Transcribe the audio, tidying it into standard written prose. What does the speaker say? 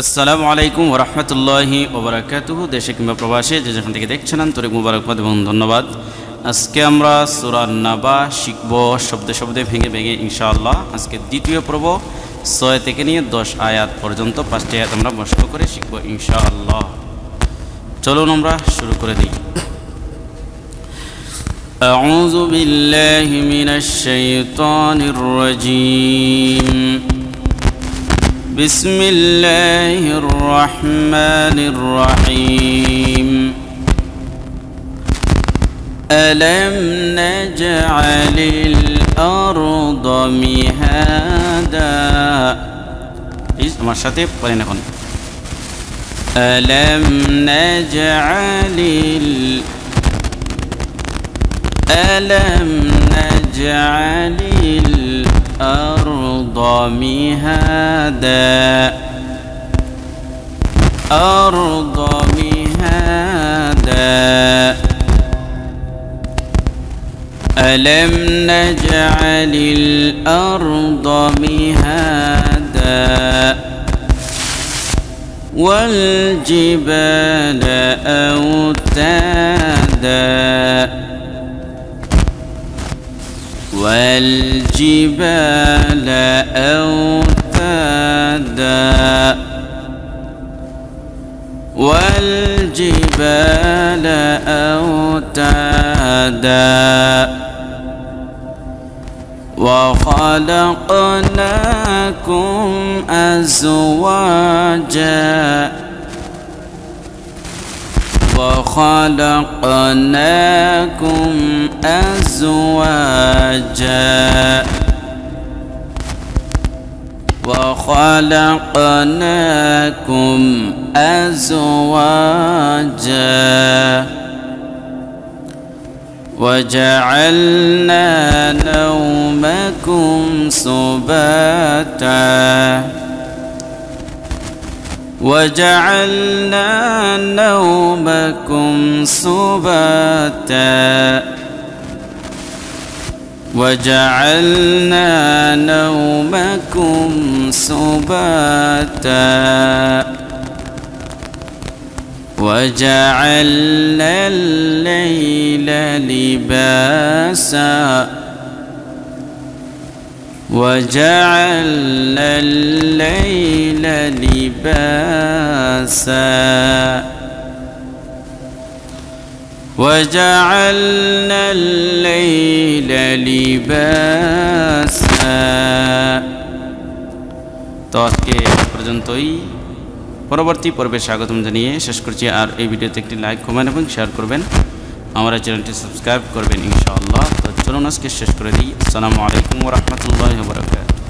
আসসালামু আলাইকুম ওয়া রাহমাতুল্লাহি ওয়া বারাকাতুহু। দেশে কিংবা প্রবাসে যে যেখান থেকে দেখছেন আন্তরিক মুবারকবাদ এবং ধন্যবাদ। আজকে আমরা সূরা নাবা শিখব শব্দে শব্দে ভেঙে ভেঙে ইনশাআল্লাহ। আজকে দ্বিতীয় পর্ব 6 থেকে নিয়ে 10 আয়াত পর্যন্ত 5টি আয়াত আমরা মস্ক করে শিখব ইনশাআল্লাহ। চলুন আমরা শুরু করে দিই। আউযু বিল্লাহি মিনাশ শাইতানির রাজীম। بسم الله الرحمن الرحيم ألم نجعل الأرض مهادا আমার সাথে পড়েন এখন ألم نجعل الأرض مهادا أرض مهادا ألم نجعل الأرض مهادا والجبال أوتادا والجبال أوتادا والجبال أوتادا وخلقناكم أزواجا وخلقناكم أزواجا وخلقناكم أزواجا وجعلنا نومكم سباتا وجعلنا نومكم سباتا وجعلنا نومكم سباتا وجعلنا الليل لباسا وجعلنا الليل لباسا وجعلنا الليل لباسا তো আজকে পর্যন্তই। পরবর্তী পর্বে স্বাগতম জানিয়ে শেষ করছি। আর এই ভিডিওতে একটি লাইক কমেন্ট এবং শেয়ার করবেন, আমার চ্যানেলটি সাবস্ক্রাইব করবেন ইনশাআল্লাহ। তো চলুন আজকে শেষ করে দিই। আসসালামু আলাইকুম ওয়া রাহমাতুল্লাহি ওয়া বারাকাতুহু।